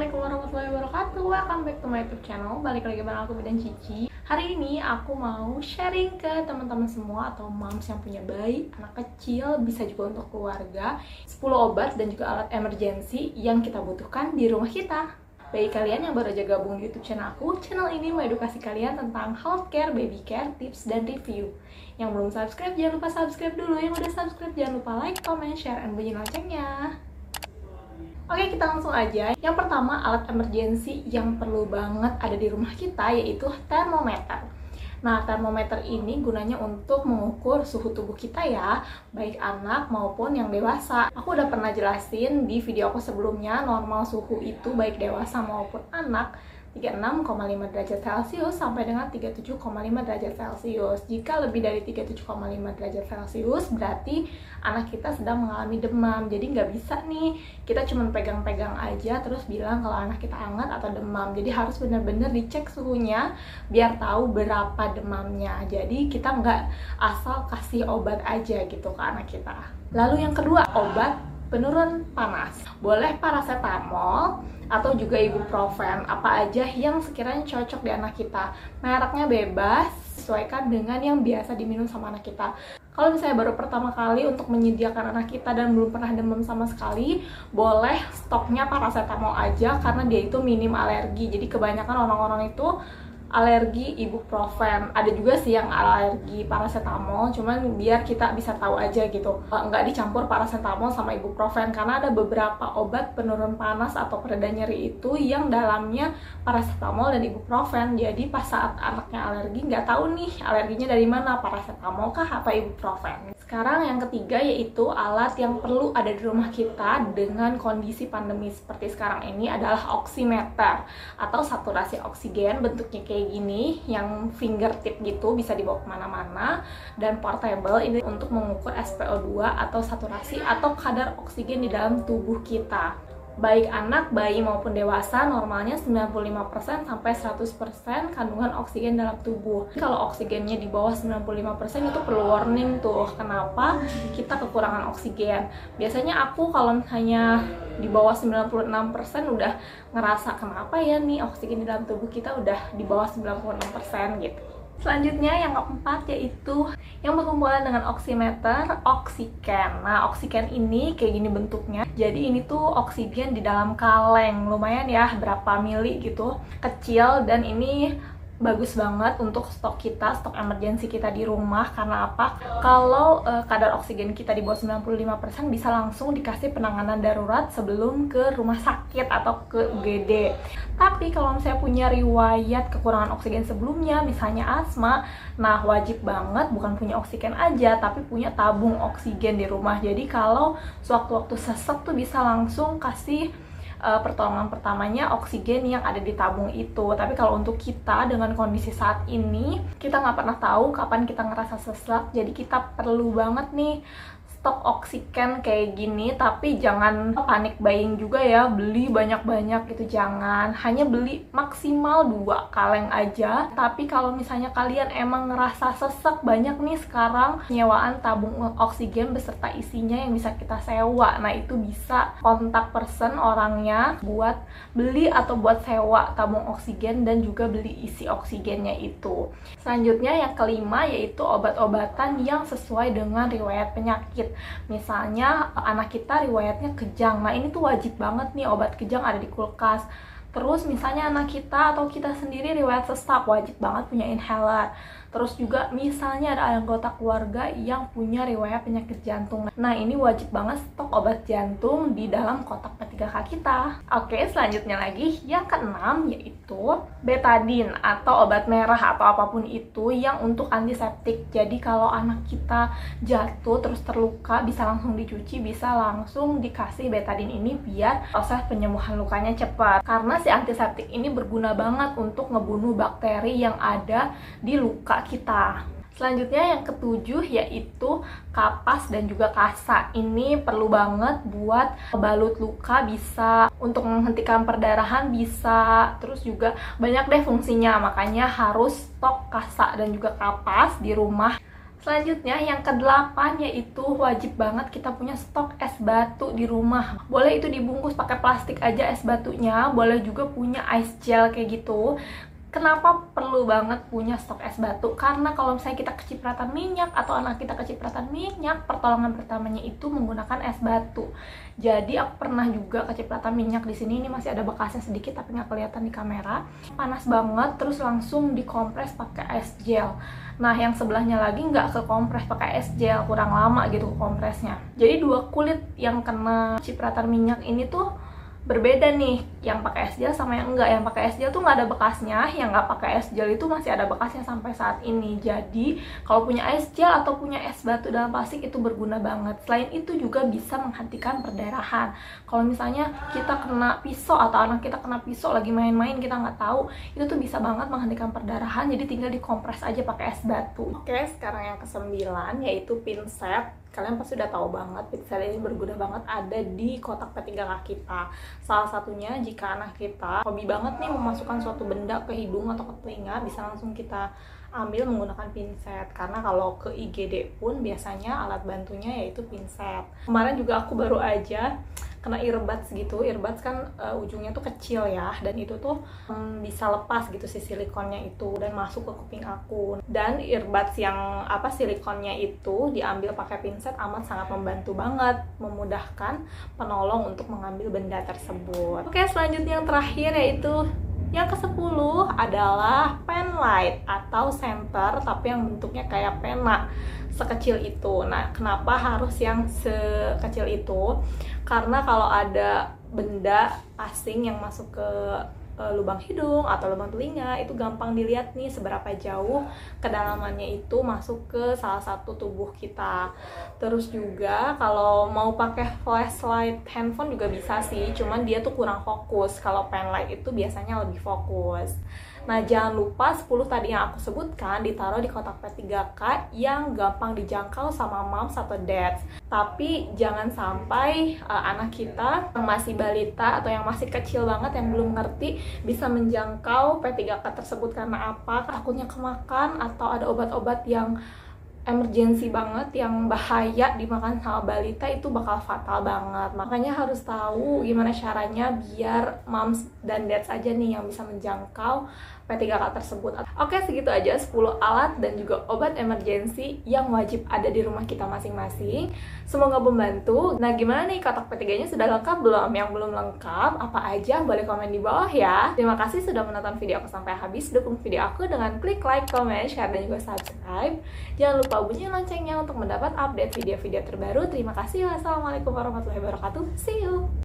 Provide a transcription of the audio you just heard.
Assalamualaikum warahmatullahi wabarakatuh. Welcome back to my YouTube channel. Balik lagi bareng aku Bidan Cici. Hari ini aku mau sharing ke teman-teman semua atau moms yang punya bayi, anak kecil, bisa juga untuk keluarga, 10 obat dan juga alat emergency yang kita butuhkan di rumah kita. Bagi kalian yang baru aja gabung di YouTube channel aku, channel ini mengedukasi kalian tentang healthcare, baby care, tips, dan review. Yang belum subscribe, jangan lupa subscribe dulu. Yang udah subscribe, jangan lupa like, comment, share, dan bunyi loncengnya. Oke, kita langsung aja. Yang pertama, alat emergency yang perlu banget ada di rumah kita yaitu termometer. Nah, termometer ini gunanya untuk mengukur suhu tubuh kita ya, baik anak maupun yang dewasa. Aku udah pernah jelasin di video aku sebelumnya, normal suhu itu baik dewasa maupun anak 36,5 derajat Celcius sampai dengan 37,5 derajat Celcius. Jika lebih dari 37,5 derajat Celcius, berarti anak kita sedang mengalami demam. Jadi nggak bisa nih, kita cuma pegang-pegang aja terus bilang kalau anak kita hangat atau demam. Jadi harus benar-benar dicek suhunya biar tahu berapa demamnya. Jadi kita nggak asal kasih obat aja gitu ke anak kita. Lalu yang kedua, obat penurun panas. Boleh paracetamol atau juga ibuprofen, apa aja yang sekiranya cocok di anak kita. Mereknya bebas, sesuaikan dengan yang biasa diminum sama anak kita. Kalau misalnya baru pertama kali untuk menyediakan anak kita dan belum pernah demam sama sekali, boleh stoknya paracetamol aja karena dia itu minim alergi. Jadi kebanyakan orang-orang itu alergi ibuprofen. Ada juga sih yang alergi paracetamol, cuman biar kita bisa tahu aja gitu, nggak dicampur paracetamol sama ibuprofen karena ada beberapa obat penurun panas atau pereda nyeri itu yang dalamnya paracetamol dan ibuprofen. Jadi pas saat anaknya alergi nggak tahu nih alerginya dari mana, paracetamol kah atau ibuprofen. Sekarang yang ketiga yaitu alat yang perlu ada di rumah kita dengan kondisi pandemi seperti sekarang ini adalah oximeter atau saturasi oksigen. Bentuknya kayak gini, yang fingertip gitu, bisa dibawa kemana-mana dan portable. Ini untuk mengukur SpO2 atau saturasi atau kadar oksigen di dalam tubuh kita. Baik anak, bayi maupun dewasa normalnya 95% sampai 100% kandungan oksigen dalam tubuh. Kalau oksigennya di bawah 95% itu perlu warning tuh. Kenapa? Kita kekurangan oksigen. Biasanya aku kalau misalnya di bawah 96% udah ngerasa kenapa ya nih oksigen di dalam tubuh kita udah di bawah 96% gitu. Selanjutnya yang keempat yaitu yang berhubungan dengan oximeter, oksigen. Nah, oksigen ini kayak gini bentuknya. Jadi ini tuh oksigen di dalam kaleng, lumayan ya, berapa mili gitu, kecil, dan ini bagus banget untuk stok kita, stok emergency kita di rumah. Karena apa? Kalau kadar oksigen kita di bawah 95% bisa langsung dikasih penanganan darurat sebelum ke rumah sakit atau ke UGD. Tapi kalau misalnya punya riwayat kekurangan oksigen sebelumnya, misalnya asma, nah wajib banget bukan punya oksigen aja, tapi punya tabung oksigen di rumah. Jadi kalau sewaktu-waktu sesek tuh bisa langsung kasih pertolongan pertamanya oksigen yang ada di tabung itu. Tapi kalau untuk kita dengan kondisi saat ini, kita nggak pernah tahu kapan kita ngerasa sesak, jadi kita perlu banget nih stok oksigen kayak gini. Tapi jangan panik buying juga ya, beli banyak-banyak gitu, jangan. Hanya beli maksimal 2 kaleng aja. Tapi kalau misalnya kalian emang ngerasa sesek, banyak nih sekarang penyewaan tabung oksigen beserta isinya yang bisa kita sewa. Nah, itu bisa kontak person orangnya buat beli atau buat sewa tabung oksigen dan juga beli isi oksigennya itu. Selanjutnya yang kelima yaitu obat-obatan yang sesuai dengan riwayat penyakit. Misalnya anak kita riwayatnya kejang, nah ini tuh wajib banget nih obat kejang ada di kulkas. Terus misalnya anak kita atau kita sendiri riwayat sesak, wajib banget punya inhaler. Terus juga misalnya ada anggota keluarga yang punya riwayat penyakit jantung, nah ini wajib banget stok obat jantung di dalam kotak P3K kita. Oke, selanjutnya lagi yang keenam yaitu betadine atau obat merah atau apapun itu yang untuk antiseptik. Jadi kalau anak kita jatuh terus terluka, bisa langsung dicuci, bisa langsung dikasih betadine ini biar proses penyembuhan lukanya cepat. Karena si antiseptik ini berguna banget untuk ngebunuh bakteri yang ada di luka kita. Selanjutnya yang ketujuh yaitu kapas dan juga kasa. Ini perlu banget buat balut luka, bisa untuk menghentikan perdarahan, bisa, terus juga banyak deh fungsinya. Makanya harus stok kasa dan juga kapas di rumah. Selanjutnya yang ke-8 yaitu wajib banget kita punya stok es batu di rumah. Boleh itu dibungkus pakai plastik aja es batunya, boleh juga punya ice gel kayak gitu. Kenapa perlu banget punya stok es batu? Karena kalau misalnya kita kecipratan minyak atau anak kita kecipratan minyak, pertolongan pertamanya itu menggunakan es batu. Jadi aku pernah juga kecipratan minyak di sini. Ini masih ada bekasnya sedikit tapi nggak kelihatan di kamera. Panas banget, terus langsung dikompres pakai es gel. Nah, yang sebelahnya lagi nggak kekompres pakai es gel, kurang lama gitu kompresnya. Jadi dua kulit yang kena cipratan minyak ini tuh berbeda nih, yang pakai es gel sama yang enggak. Yang pakai es gel tuh nggak ada bekasnya, yang nggak pakai es gel itu masih ada bekasnya sampai saat ini. Jadi kalau punya es gel atau punya es batu dalam plastik itu berguna banget. Selain itu juga bisa menghentikan perdarahan. Kalau misalnya kita kena pisau atau anak kita kena pisau lagi main-main kita nggak tahu, itu tuh bisa banget menghentikan perdarahan. Jadi tinggal dikompres aja pakai es batu. Oke, sekarang yang ke-9 yaitu pinset. Kalian pasti udah tahu banget, pinset ini berguna banget, ada di kotak P3K kita. Salah satunya jika anak kita hobi banget nih memasukkan suatu benda ke hidung atau ke telinga, bisa langsung kita ambil menggunakan pinset. Karena kalau ke IGD pun biasanya alat bantunya yaitu pinset. Kemarin juga aku baru aja kena earbuds gitu. Earbuds kan ujungnya tuh kecil ya, dan itu tuh bisa lepas gitu si silikonnya itu dan masuk ke kuping aku. Dan earbuds yang silikonnya itu diambil pakai pinset amat sangat membantu banget, memudahkan penolong untuk mengambil benda tersebut. Oke, selanjutnya yang terakhir yaitu yang ke-10 adalah pen light atau senter tapi yang bentuknya kayak pena sekecil itu. Nah, kenapa harus yang sekecil itu? Karena kalau ada benda asing yang masuk ke lubang hidung atau lubang telinga, itu gampang dilihat nih seberapa jauh kedalamannya itu masuk ke salah satu tubuh kita. Terus juga kalau mau pakai flashlight handphone juga bisa sih, cuman dia tuh kurang fokus. Kalau pen light itu biasanya lebih fokus. Nah, jangan lupa 10 tadi yang aku sebutkan ditaruh di kotak P3K yang gampang dijangkau sama moms atau dads. Tapi jangan sampai anak kita yang masih balita atau yang masih kecil banget yang belum ngerti bisa menjangkau P3K tersebut. Karena apa? Takutnya kemakan atau ada obat-obat yang emergency banget yang bahaya dimakan sama balita, itu bakal fatal banget. Makanya harus tahu gimana caranya biar moms dan dads aja nih yang bisa menjangkau P3K tersebut. Oke, segitu aja 10 alat dan juga obat emergency yang wajib ada di rumah kita masing-masing. Semoga membantu. Nah, gimana nih kotak P3-nya sudah lengkap belum? Yang belum lengkap apa aja boleh komen di bawah ya. Terima kasih sudah menonton video aku sampai habis. Dukung video aku dengan klik like, comment, share, dan juga subscribe. Jangan lupa bunyi loncengnya untuk mendapat update video-video terbaru. Terima kasih. Wassalamualaikum warahmatullahi wabarakatuh. See you.